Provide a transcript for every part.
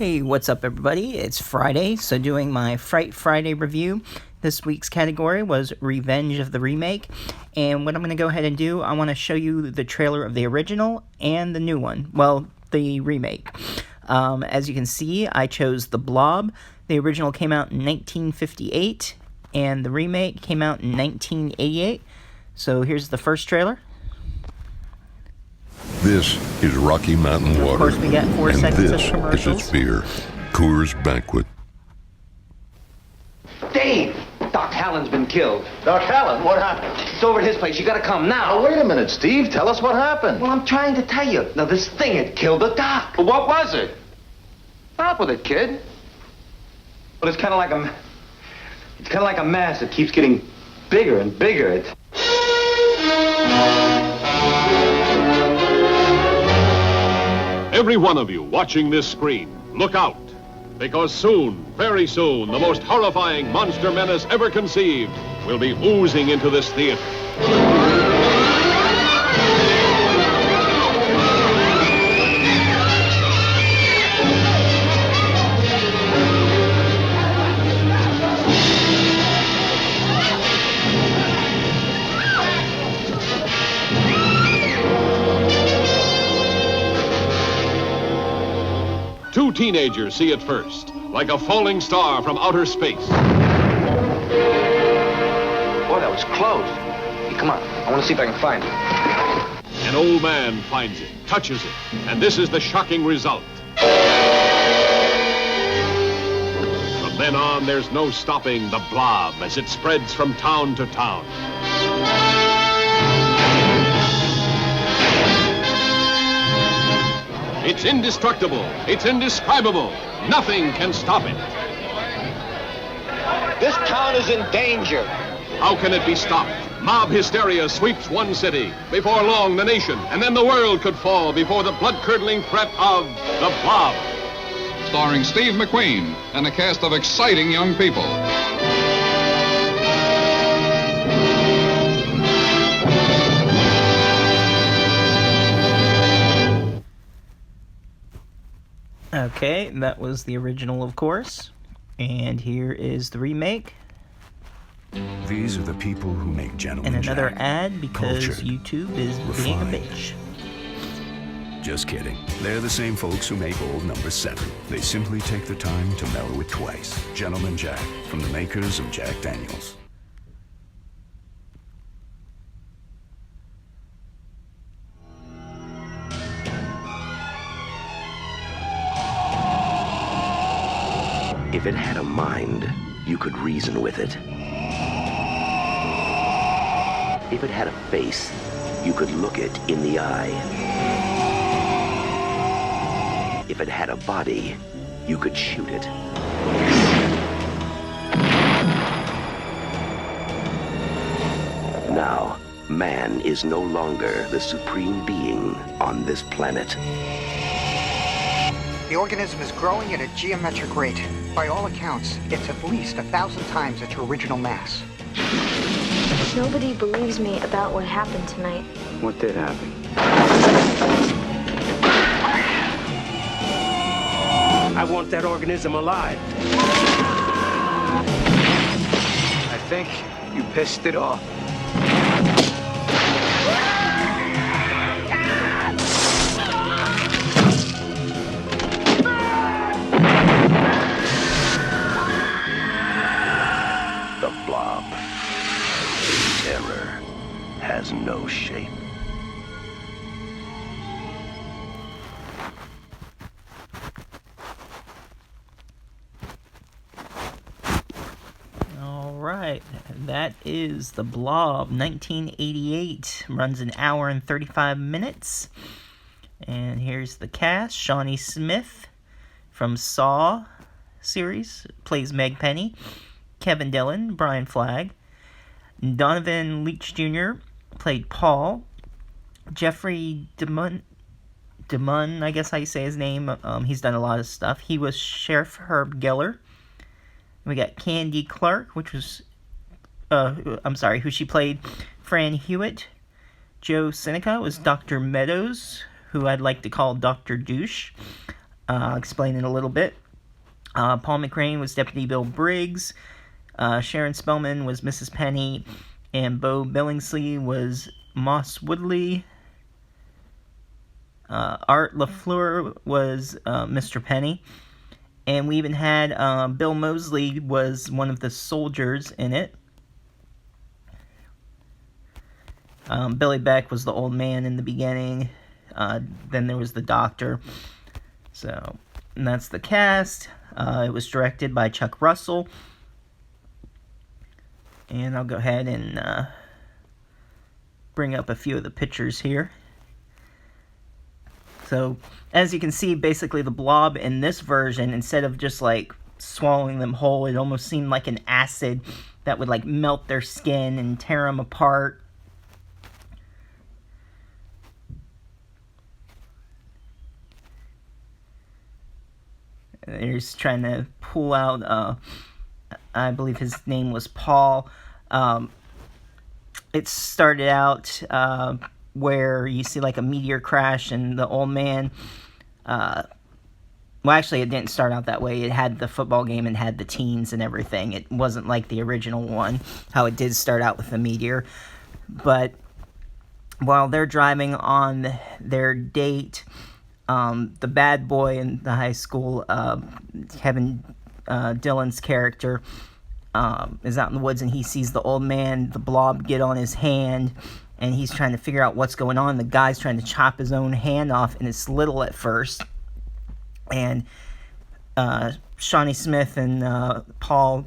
Hey, what's up everybody? It's Friday, so doing my Fright Friday review. This week's category was Revenge of the Remake, and what I'm going to go ahead and do, I want to show you the trailer of the original and the new one, well, the remake. As you can see, I chose the Blob. The original came out in 1958, and the remake came out in 1988. So here's the first trailer. This is Rocky Mountain Water. Of course, we got 4 seconds of this commercials. is its beer, Coors Banquet. Dave! Doc Hallen's been killed. Doc Hallen, what happened? It's over at his place. You gotta come now. Oh, wait a minute, Steve. Tell us what happened. Well, I'm trying to tell you. Now, this thing had killed the doc. Well, what was it? Stop with it, kid. But it's kind of like a mass that keeps getting bigger and bigger. Every one of you watching this screen, look out. Because soon, very soon, the most horrifying monster menace ever conceived will be oozing into this theater. Two teenagers see it first, like a falling star from outer space. Boy, that was close. Hey, come on. I want to see if I can find it. An old man finds it, touches it, and this is the shocking result. From then on, there's no stopping the Blob as it spreads from town to town. It's indestructible. It's indescribable. Nothing can stop it. This town is in danger. How can it be stopped? Mob hysteria sweeps one city. Before long, the nation, and then the world could fall before the blood-curdling threat of the Blob. Starring Steve McQueen and a cast of exciting young people. Okay, that was the original, of course. And here is the remake. These are the people who make Gentleman And another Jack. ad because Cultured, YouTube is being a refined. bitch. Just kidding. They're the same folks who make old number 7. They simply take the time to mellow it twice. Gentleman Jack, from the makers of Jack Daniels. If it had a mind, you could reason with it. If it had a face, you could look it in the eye. If it had a body, you could shoot it. Now, man is no longer the supreme being on this planet. The organism is growing at a geometric rate. By all accounts, it's at least 1,000 times its original mass. Nobody believes me about what happened tonight. What did happen? I want that organism alive. I think you pissed it off. The Blob. Terror has no shape. Alright, that is the Blob, 1988. Runs an hour and 35 minutes. And here's the cast. Shawnee Smith from Saw series plays Meg Penny. Kevin Dillon, Brian Flagg. Donovan Leitch Jr. played Paul. Jeffrey DeMunn, I guess how you say his name. He's done a lot of stuff. He was Sheriff Herb Geller. We got Candy Clark, which was, who she played Fran Hewitt. Joe Seneca was Dr. Meadows, who I'd like to call Dr. Douche. I'll explain it a little bit. Paul McCrane was Deputy Bill Briggs. Sharon Spellman was Mrs. Penny. And Bo Billingsley was Moss Woodley. Art LaFleur was Mr. Penny. And we even had Bill Moseley was one of the soldiers in it. Billy Beck was the old man in the beginning. Then there was the doctor. So, and that's the cast. It was directed by Chuck Russell. And I'll go ahead and bring up a few of the pictures here. So, as you can see, basically the Blob in this version, instead of just like swallowing them whole, it almost seemed like an acid that would like melt their skin and tear them apart. He's trying to pull out, I believe his name was Paul. It started out where you see like a meteor crash and the old man, well, actually it didn't start out that way. It had the football game and had the teens and everything. It wasn't like the original one, how it did start out with the meteor. But while they're driving on their date, the bad boy in the high school, Kevin Dillon's character, is out in the woods and he sees the old man, the Blob, get on his hand, and he's trying to figure out what's going on. The guy's trying to chop his own hand off, and it's little at first. And Shawnee Smith and Paul,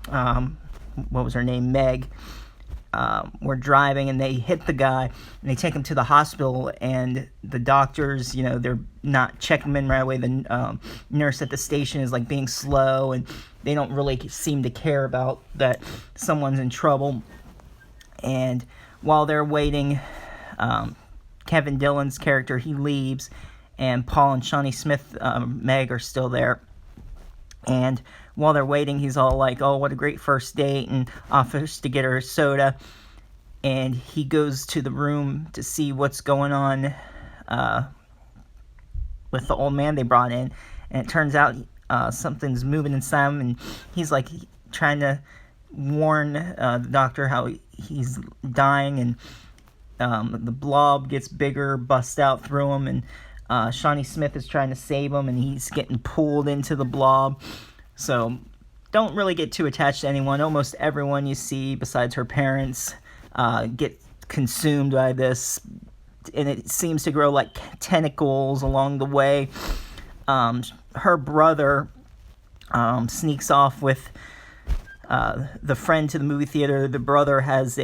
what was her name, Meg, were driving, and they hit the guy, and they take him to the hospital, and the doctors, you know, they're not checking him in right away. The nurse at the station is like being slow, and they don't really seem to care about that someone's in trouble. And while they're waiting, Kevin Dillon's character, he leaves, and Paul and Shawnee Smith, Meg, are still there. And while they're waiting, he's all like, oh, what a great first date, and offers to get her a soda. And he goes to the room to see what's going on with the old man they brought in. And it turns out something's moving inside him, and he's like trying to warn the doctor how he's dying, and the Blob gets bigger, busts out through him, and Shawnee Smith is trying to save him, and he's getting pulled into the Blob. So don't really get too attached to anyone. Almost everyone you see, besides her parents, get consumed by this, and it seems to grow like tentacles along the way. Her brother sneaks off with the friend to the movie theater. The brother has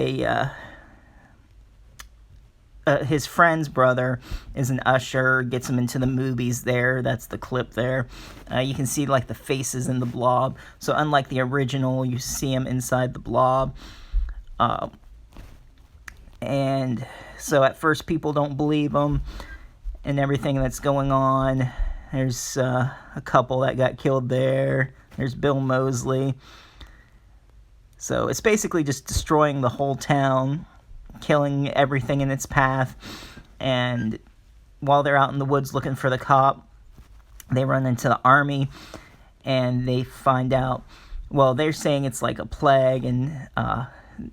his friend's brother is an usher, gets him into the movies there. That's the clip there. You can see like the faces in the Blob. So unlike the original, you see him inside the Blob. And so at first people don't believe him and everything that's going on. There's a couple that got killed there. There's Bill Moseley. So it's basically just destroying the whole town, killing everything in its path. And while they're out in the woods looking for the cop, they run into the army, and they find out, well, they're saying it's like a plague, and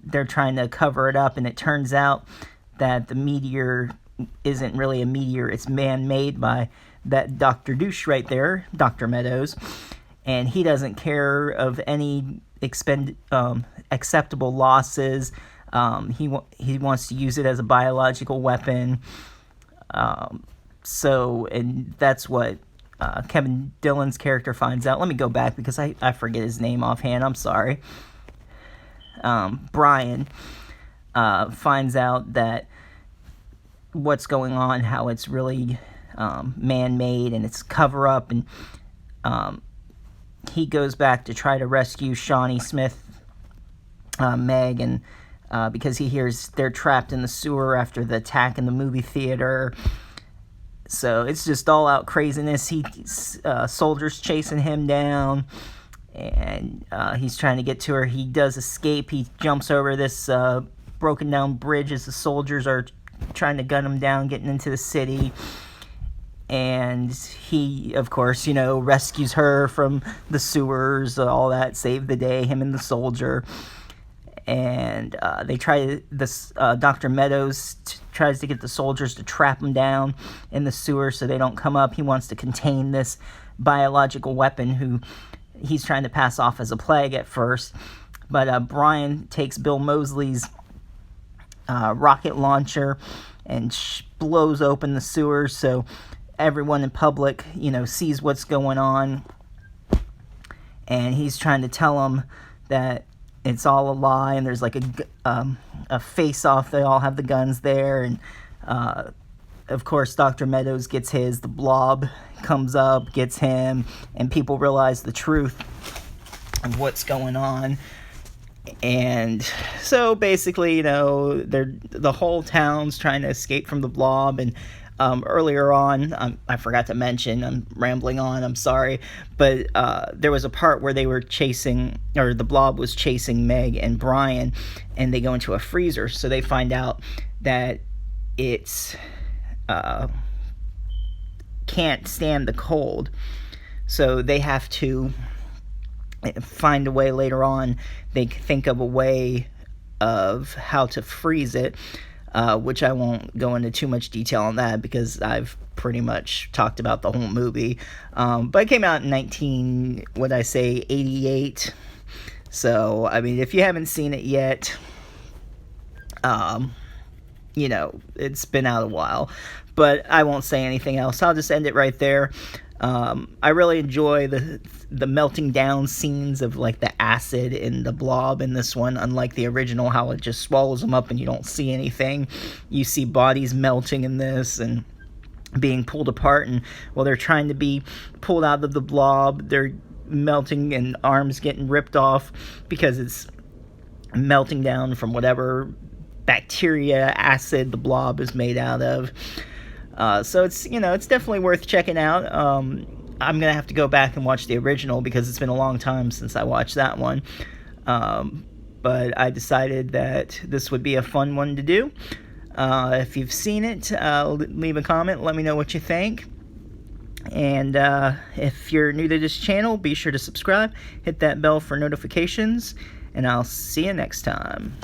they're trying to cover it up, and it turns out that the meteor isn't really a meteor. It's man-made by that Dr. Douche right there, Dr. Meadows, and he doesn't care of any acceptable losses. He wants to use it as a biological weapon. And that's what Kevin Dillon's character finds out. Let me go back because I forget his name offhand. I'm sorry. Brian finds out that what's going on, how it's really man-made and it's cover-up, and he goes back to try to rescue Shawnee Smith, Meg, and because he hears they're trapped in the sewer after the attack in the movie theater. So it's just all out craziness. Soldiers chasing him down, and he's trying to get to her. He does escape. He jumps over this broken down bridge as the soldiers are trying to gun him down, getting into the city. And he, of course, rescues her from the sewers, all that, save the day, him and the soldier. And Dr. Meadows tries to get the soldiers to trap him down in the sewer so they don't come up. He wants to contain this biological weapon who he's trying to pass off as a plague at first. But Brian takes Bill Moseley's rocket launcher and blows open the sewer so everyone in public, sees what's going on. And he's trying to tell them that it's all a lie, and there's like a face-off. They all have the guns there, and of course Dr. Meadows gets his. The Blob comes up, gets him, and people realize the truth of what's going on. And so basically, the whole town's trying to escape from the Blob. And earlier on, I forgot to mention, I'm rambling on, I'm sorry, but there was a part where they were the Blob was chasing Meg and Brian, and they go into a freezer, so they find out that it's can't stand the cold, so they have to find a way later on. They think of a way of how to freeze it, which I won't go into too much detail on that because I've pretty much talked about the whole movie. But it came out in 88. So, I mean, if you haven't seen it yet, it's been out a while. But I won't say anything else. I'll just end it right there. I really enjoy the melting down scenes of like the acid in the Blob in this one, unlike the original, how it just swallows them up and you don't see anything. You see bodies melting in this and being pulled apart, and while they're trying to be pulled out of the Blob, they're melting and arms getting ripped off because it's melting down from whatever bacteria acid the Blob is made out of. So it's definitely worth checking out. I'm gonna have to go back and watch the original because it's been a long time since I watched that one. But I decided that this would be a fun one to do. If you've seen it, leave a comment. Let me know what you think. And if you're new to this channel, be sure to subscribe. Hit that bell for notifications. And I'll see you next time.